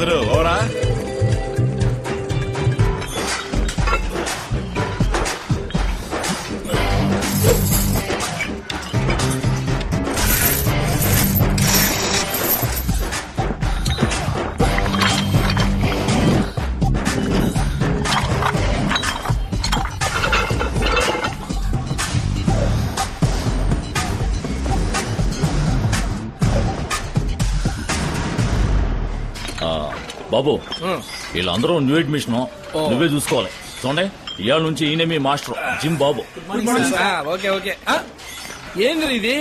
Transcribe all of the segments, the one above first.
అందరూ ఓరా. బాబు వీళ్ళందరూ new admission నువ్వే చూసుకోవాలి. చూడండి ఇవాళ నుంచి ఈయన మీ మాస్టర్ జిమ్ బాబు. Okay okay. ఏంది ఇది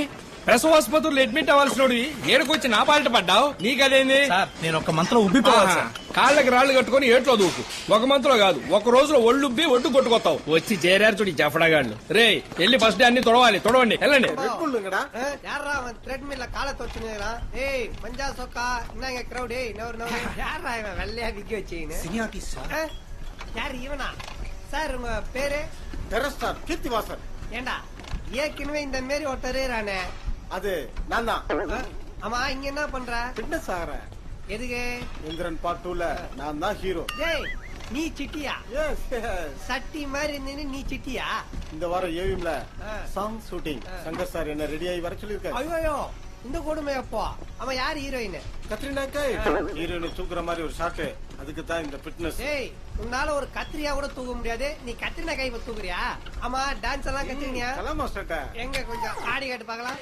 ప్రసవాసుపత్రులు అడ్మిట్ అవ్వాల్సినోడు ఏడుకొచ్చి నా పాలిట పడ్డావు? నీకదేంది? నేను ఒక మంత్రం ఉబ్బిపోవాలి. కాళ్ళకి రాళ్లు కట్టుకుని ఏట్లో దూకు. ఒక మంత్లో కాదు, ఒక రోజులో ఒళ్ళుబ్బి ఒడ్డు కొట్టుకొస్తావు. వచ్చి చేరారు చూడు జఫడాగాళ్ళు. రే వెళ్ళి ఫస్ట్ డే అన్ని తొడవాలి. తొడవండి వెళ్ళండి. சார் உங்க பேரு? கீர்த்திவாசன். ஏண்டா ஏற்கனவே இந்த மாரி ஒருத்தரே ரானே. அது நான் தான். ஆமா இங்க என்ன பண்ற? ஃபிட்னஸ் ஆகறேன். எதுக்கு? இந்திரன் பார்ட் 2ல நான் தான் ஹீரோ. டேய் நீ சிட்டியா? S S. சட்டி மாதிரி இருந்தீங்க நீ சிட்டியா? இந்த வாரம் ஏவிஎம்ல சாங் ஷூட்டிங். சங்கர் சார் என்ன ரெடி ஆகி வர சொல்லிருக்காரு. ஐயோ இந்த கொடுமை அப்போ. அவன் யார் ஹீரோயின்? கத்ரினா கைஃப். ஹீரோயினை தூக்குற மாதிரி ஒரு ஷாட். அதுக்கு தான் இந்த ஃபிட்னஸ். டேய் உன்னால ஒரு கத்திரியா கூட தூக்க முடியாது, நீ கத்ரினா கைஃப் தூக்குறியா? ஆமா டான்ஸ் எல்லாம் கத்துக்கினியா? கலாம் மாஸ்டர்ட்ட. எங்க கொஞ்சம் ஆடி காட்டு பார்க்கலாம்.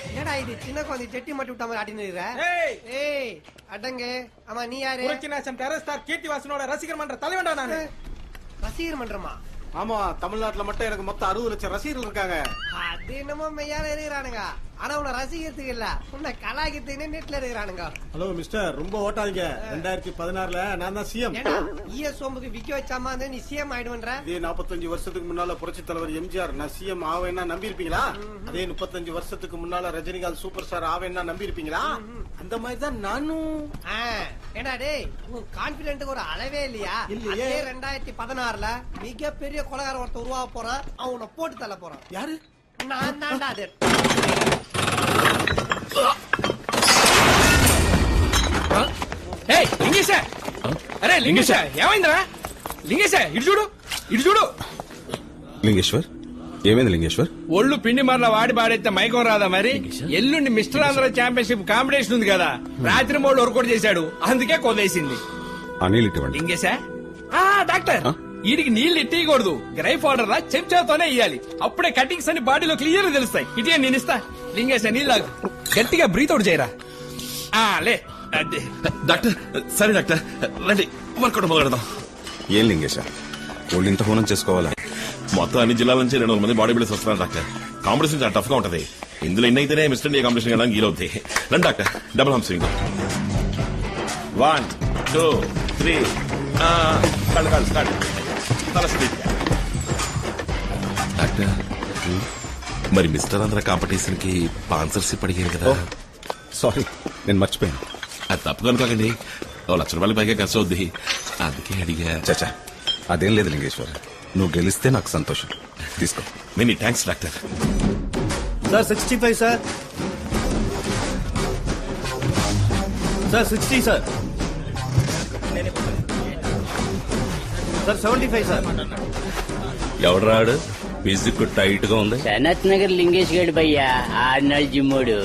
என்னடா இது சின்ன குழந்தை செட்டி மாட்டி விட்ட மாதிரி ஆட்டின்னு இருக்க? ஏய் அடங்கு. ஆமா நீ யாரு? கீர்த்திவாசனோட ரசிகர் மன்ற தலைவன்டா நானு. ரசிகர் மன்றமா? ஆமா, தமிழ்நாட்டுல மட்டும் எனக்கு மொத்தம் 60 லட்சம் ரசிகர்கள் இருக்காங்க. அது என்னமோ மெய்யால இருக்கிறானுங்க. ஆனா உன்னை ரசிக்கிறதுக்கு இல்ல, உன்னை கலாய்க்கிறதுக்கு நெட்ல இருக்கிறானுங்க. ஹலோ மிஸ்டர், ரொம்ப ஓட்டாதீங்க. 2016ல நான் தான் சிஎம். சோம்புக்கு விக்க வச்சாமா நீ சிஎம் ஆயிடுவன்ற? இதே 45 வருஷத்துக்கு முன்னால புரட்சி தலைவர் எம்ஜிஆர் நான் சிஎம் ஆவேன்னா நம்பி இருப்பீங்களா? அதே 35 வருஷத்துக்கு முன்னால ரஜினிகாந்த் சூப்பர் ஸ்டார் ஆவேன்னா நம்பி இருப்பீங்களா? அந்த மாதிரி தான் நானும். ஏடா டேய் உன் கான்பிடென்ட்க்கு ஒரு அளவே இல்லையா? அதே 2016ல மிகப்பெரிய கொலைகார ஒருத்தர் உருவாக போறான். அவனை போட்டு தள்ள போறான். யாரு? நான் தான்டா அது. లింగేశ అరే లింగేశ ఏమైందిరా? లింగేశ ఇటు చూడు, ఇటు చూడు. లింగేశ్వర్ ఏమైంది? లింగేశ్వర్ ఒళ్ళు పిండి మరలా వాడి పాడైతే మైకం రాదా? మరి ఎల్లుండి మిస్టర్ ఆంధ్ర ఛాంపియన్షిప్ కాంపిటీషన్ ఉంది కదా, రాత్రి మూడు వర్కౌట్ చేశాడు, అందుకే కొదేసింది. లింగేశ డాక్టర్ వీడికి నీళ్లు ఇట్టకూడదు, గ్రైఫ్ వాటర్ లా చెంచాతోనే ఇయ్యాలి. అప్పుడే కటింగ్స్ అన్ని బాడీలో క్లియర్ గా తెలుస్తాయి. ఇటే నేను ఇస్తా. లింగేశ నీళ్ళు గట్టిగా బ్రీత్ అవుట్ చేయరా. లే డాక్టర్. సరే డాక్టర్ రండి వర్కౌట్ మొదలెడదాం. ఏం లింగేశ ఒళ్ళింత హోనం చేసుకోవాలా? మొత్తం అన్ని జిల్లాల నుంచి 200 మంది బాడీ బిల్డర్స్ వస్తున్నారు డాక్టర్. కాంపిటీషన్ చాలా టఫ్ గా ఉంటది. ఇందులో ఎన్నైతేనే మిస్టర్ ఇండియా కాంపిటీషన్ వెళ్ళడానికి వీలవుతాయి. రండి డాక్టర్. Double hump swing. 1 2 3 కాళ్ళు స్టార్ట్. తల స్పీడ్. డాక్టర్ మరి మిస్టర్ ఆంధ్ర కాంపిటీషన్ కి స్పాన్సర్షిప్ అడిగారు కదా? సారీ నేను మర్చిపోయాను. అది తప్పు కనుకోకండి. ₹1,00,000 పైగా ఖర్చు అవుద్ది, అందుకే అడిగా. చచ్చా అదేం లేదు లింగేశ్వర్, నువ్వు గెలిస్తే నాకు సంతోషం. తీసుకో. Many thanks doctor. Sir 65 sir. Sir 60 sir. Sir 75 sir. ఎవడు రాడు? మ్యూజిక్ టైట్ గా ఉంది. సనత్ నగర్ లింగేష్ గడ్ భయ్యా ఆర్నాల్ జిమ్మోడు.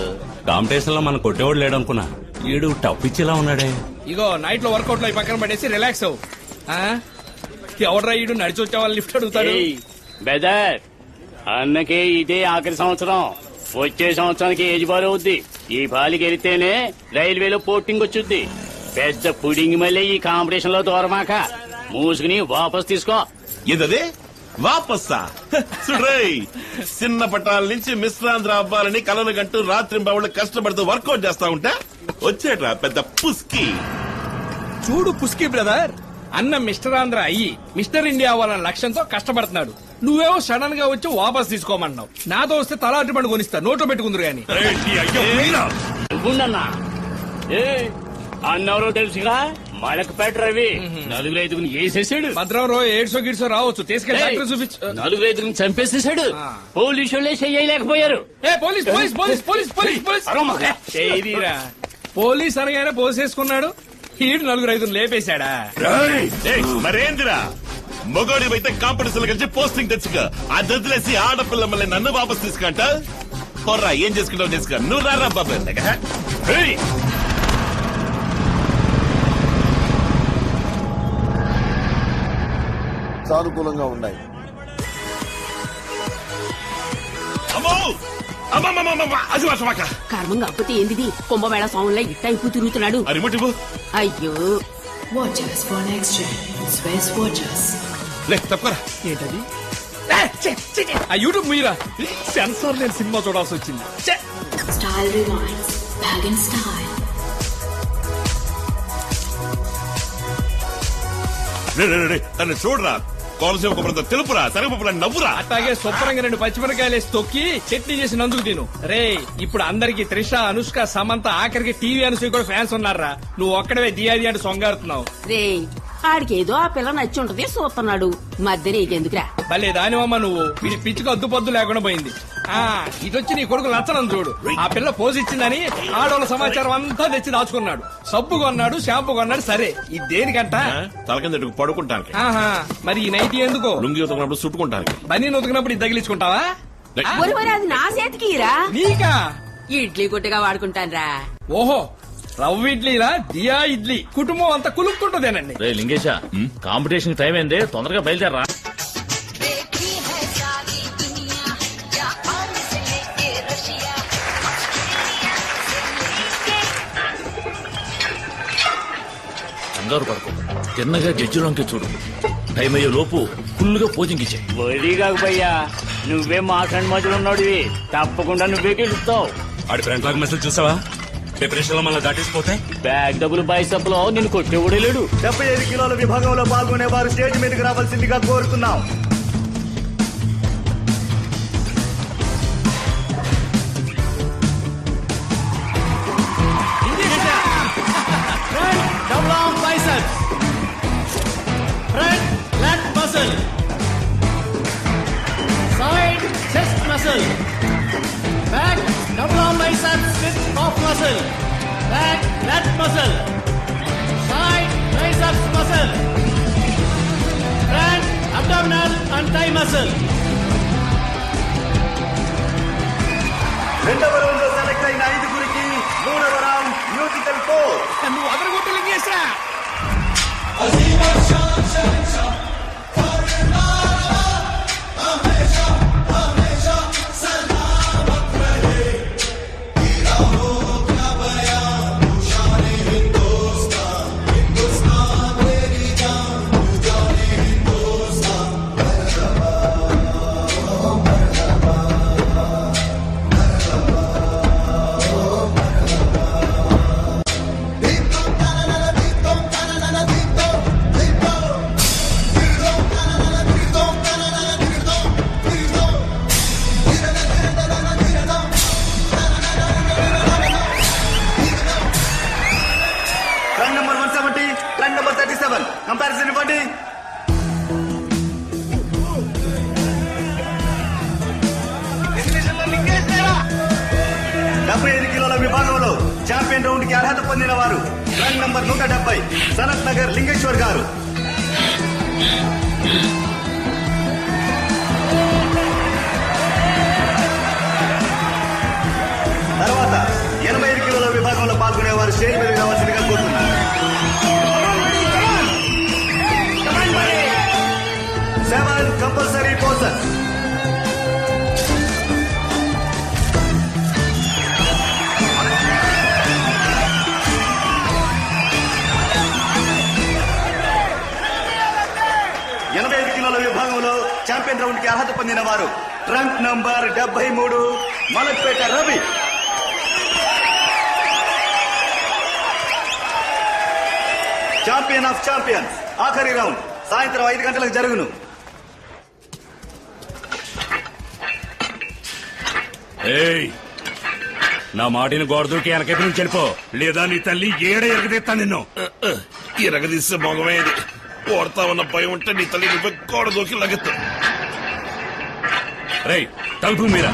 కాంపిటీషన్ లో మనం కొట్టేవాడు లేడు అనుకున్నా, ఈడు టప్ ఇచ్చేలా ఉన్నాడే. ఇగో నైట్ లో వర్కౌట్ లో పక్కన పడేసి రిలాక్స్ అవు. ఎవడరా ఈడు నడిచి వచ్చే వాళ్ళు లిఫ్ట్ అడుగుతాడు. బెదర్ అన్నకే ఇదే ఆఖరి సంవత్సరం. వచ్చే సంవత్సరానికి ఏజ్ బార్ అవుద్ది. ఈ బాలికి వెళితేనే రైల్వేలో పోస్టింగ్ వచ్చుద్ది. పెద్ద పుడింగి మళ్ళీ ఈ కాంపిటీషన్ లో దూరమాక మూసుకుని వాపస్ తీసుకో. ఏదదే వాపస్సా? చిన్న పట్టాల నుంచి మిశ్రాంధ్ర అవ్వాలని కలలు గంటూ రాత్రి బావులు కష్టపడుతూ వర్కౌట్ చేస్తా ఉంటా వచ్చేట్రా పెద్ద పుస్కి. చూడు పుస్కి బ్రదర్, అన్న మిస్టర్ ఆంధ్ర అయ్యి మిస్టర్ ఇండియా అవ్వాలన్న లక్ష్యంతో కష్టపడుతున్నాడు. నువ్వేమో సడన్ గా వచ్చి వాపస్ తీసుకోమన్నావు. నాతో వస్తే తల అటు పండు కొనిస్తా, నోట్లో పెట్టుకుందరు గాని. అన్నెవరో తెలుసుగా, మలకపేట రవి 4-5 వేసేసాడు. భద్రం రో ఏడ్సో గిడ్సో రావచ్చు, తీసుకెళ్ళి డాక్టర్ చూపించు. 4-5 చంపేసేసాడు. పోలీసు వాళ్ళే చెయ్యలేకపోయారు. ఏ police police police police police police చేయదీరా. పోలీస్ అనగానే పోసేసుకున్నాడు, ఈడు 4-5 లేపేశాడా? మరేందిరా మొగోడి అయితే కాంపిటీషన్ కలిసి పోస్టింగ్ తెచ్చుక అది వదిలేసి ఆడపిల్ల మళ్ళీ నన్ను వాపస్ తీసుకుంట పొర్రా. ఏం చేసుకుంటావు చేసుకో, నువ్వు రారా బాబు. సానుకూలంగా ఉన్నాయి. అమ్మో అమ్మమ్మమ్మమ్మ, అది వర్షమాక. కర్మం కాకపోతే ఏందిది? కుంభమేళ స్వాములా ఇట్టయిపు తిరుగుతున్నాడు. అది ముట్టిపో. అయ్యో Watches for next gen. Space Watches. లే తప్పరా. ఏంటది? ఆ యూట్యూబ్ మీరా సెన్సార్ లేని సినిమా చూడాల్సి వచ్చింది. Style Rewinds. Bag in Style. నన్ను చూడరా, కోనసీమ కొబ్బరితో తెలుపురా, శనగపప్పుల నవ్వురా. అట్లాగే శుభ్రంగా 2 పచ్చిమిరకాయలు వేసి తొక్కి చట్నీ చేసి నందుకు తిను. రే ఇప్పుడు అందరికి త్రిష, అనుష్క, సమంత, ఆఖరికి టీవీ అనుసూయ కూడా ఫ్యాన్స్ ఉన్నారా? నువ్వు ఒక్కడవే దియాది అంటే సొంగారుతున్నావు. రే ఆడికేదో ఆ పిల్ల నచ్చి ఉంటది చూస్తున్నాడు, మధ్య నీకెందుకురా? భలే దానివమ్మ నువ్వు. వీడి పిచ్చికి అద్దు పొద్దు లేకుండా పోయింది. ఇటొచ్చి నీ కొడుకు నచ్చనం చూడు. ఆ పిల్ల పోజ్ ఇచ్చిందని ఆడోళ్ళ సమాచారం అంతా తెచ్చి దాచుకున్నాడు. సబ్బు కొన్నాడు, షాంపూ కొన్నాడు. సరే ఇది దేనికంట? తల కింద పడుకుంటానికి. మరి ఈ నైటీ ఎందుకో? లుంగి ఉతకినప్పుడు చుట్టుకుంటానికి. బన్నీ ఉతికినప్పుడు ఇది తగిలించుకుంటావా? ఒరి అది నా చేతికిరా. నీకా? ఇడ్లీ కొట్టగా వాడుకుంటాన్రా. ఓహో రవ్వ ఇడ్లీలా, దియా ఇడ్లీ. కుటుంబం అంతా కులుక్కుంటుందేనండి. లింగేశ కాంపిటీషన్ టైం అయింది, తొందరగా బయలుదేరా. కంగారు పడుకో, తిన్నగా జడ్జిలోకి చూడు. టైం అయ్యే లోపు ఫుల్ గా పోజింగ్ ఇచ్చే. వరి కాకపోయ్యా, నువ్వే మాట్లాడి మధ్యలో ఉన్నాడు. తప్పకుండా నువ్వే గెలుస్తావు. ఆడి ఫ్రంట్ లాగ్ మెసేజ్ చూసావా? ప్రిపరేషన్ లో మళ్ళీ దాటేసిపోతే బ్యాగ్ డబ్బులు బైసప్ లో నేను కొట్టేవాడే లేడు. 75 కిలోల విభాగంలో పాల్గొనే వారు స్టేజ్ మీదకి రావాల్సిందిగా కోరుతున్నాం. Double arm biceps. Front lat muscle. Side chest muscle. Back double arm biceps with off muscle. Back lat muscle. Side triceps muscle. Front abdominal and thigh muscle. రెండవ రౌండ్ లో సెలెక్ట్ అయిన 5గురికి మూడవ రౌండ్ మ్యూజికల్ ఫోర్. నువ్వు అదరగొట్టు లింగేశా. Track number 170, track number 37. Comparison ఇవ్వండి. డెబ్బై 75 కిలోల విభాగంలో ఛాంపియన్ రౌండ్ కి అర్హత పొందిన వారు ట్రాక్ నంబర్ 170 సనత్ నగర్ లింగేశ్వర్ గారు. తర్వాత 85 కిలోల విభాగంలో పాల్గొనే వారు స్టేజ్ మీద రావాల్సిందిగా కోరుతున్నారు. 7 కంపల్సరీ పోసర్. విభాగంలో ఛాంపియన్ రౌండ్ కి అర్హత పొందిన వారు trunk number 73 Malakpet Ravi. Champion of champions ఆఖరి రౌండ్ సాయంత్రం 5 గంటలకు జరుగును. నా మాటిని గోడ దూకి వెనకైపు నుంచి వెళ్ళిపో, లేదా నీ తల్లి ఏడ ఎరగదీస్తా నిన్ను. ఇరగదీసే మొగమే ఇది. ఓడతా ఉన్న భయం ఉంటే నీ తల్లి నువ్వే గోడ దూకి లగెత్తు. రై తలుపు మీరా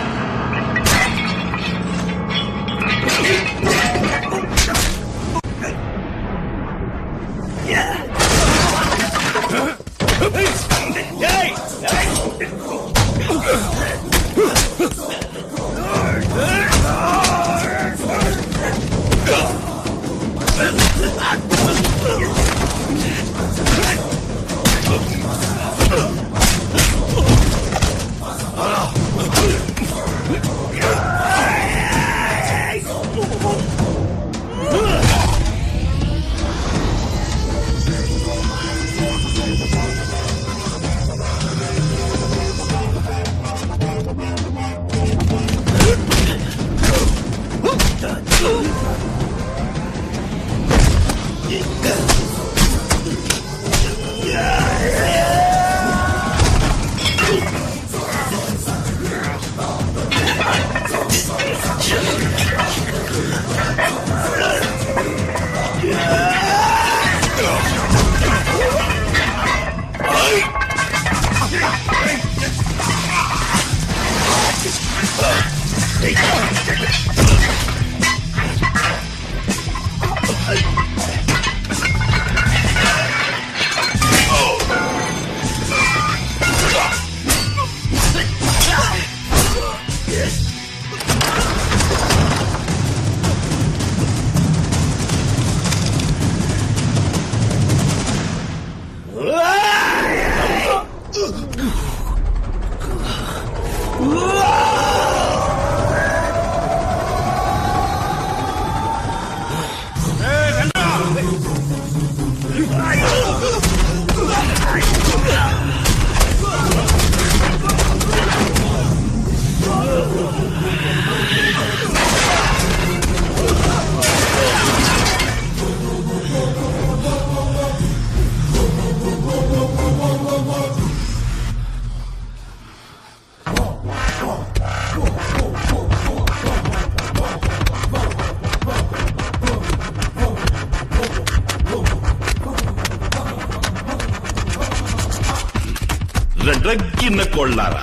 రగ్గిన కొళ్ళారా.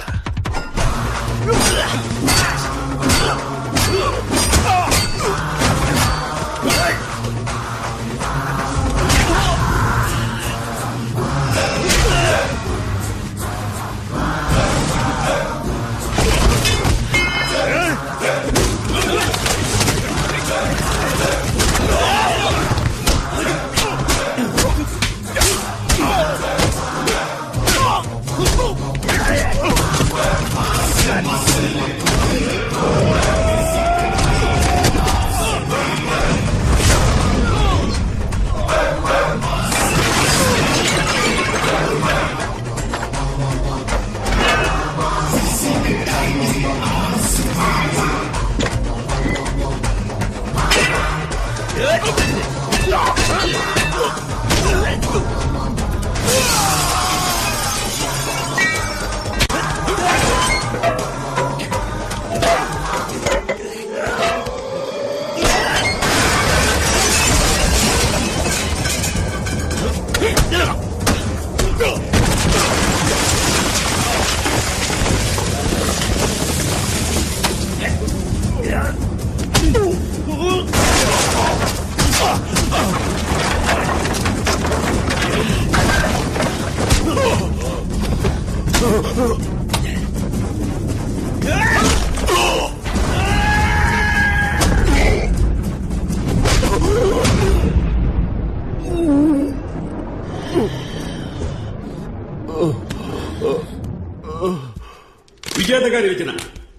విజేత గారి రచన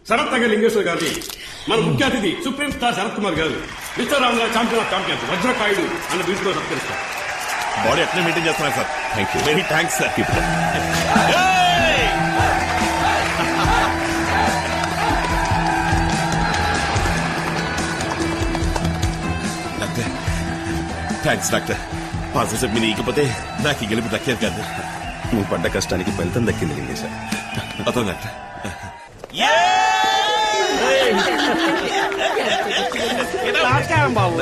శరత్ నగర్ లింగేశ్వర్ గారిని మన ముఖ్య అతిథి సుప్రీం స్టార్ శరత్ కుమార్ గారు మిస్టర్ రామ్ గారు ఛాంపియన్ ఆఫ్ ఛాంపియన్స్ వజ్రకాయుడు అన్న బిరుదుతో సత్కరిస్తారు. బాడీ ఎట్లా మెయింటైన్ చేస్తున్నారు sir? Thank you, very thanks sir. Doctor thanks doctor. Parcel మీరు ఇకపోతే నాకు ఈ గెలుపు దక్కేది కాదు. నువ్వు పడ్డ కష్టానికి ఫలితం దక్కింది లింగేశ. అతను డాక్టర్. నమస్కారం బాబు,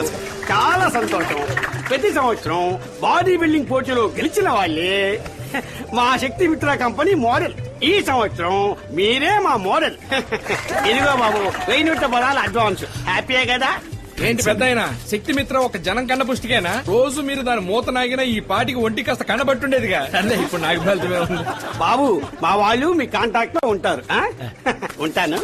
చాలా సంతోషం. ప్రతి సంవత్సరం బాడీ బిల్డింగ్ పోటీలో గెలిచిన వాళ్ళే మా శక్తి మిత్ర కంపెనీ మోడల్. ఈ సంవత్సరం మీరే మా మోడల్. ఇదిగో బాబు 1000 పదాల అడ్వాన్స్. హ్యాపీయే కదా? ఏంటి పెద్దాయన, శక్తి మిత్ర ఒక జనం కన్న పుష్టికేనా? రోజు మీరు దాని మూత నాగినా ఈ పాటికి ఒంటి కాస్త కనబట్టుండేదిగా. అదే ఇప్పుడు నాకు ఫలితమే ఉంది. బాబు, మా వాళ్ళు మీ కాంటాక్ట్ లో ఉంటారు. ఉంటాను.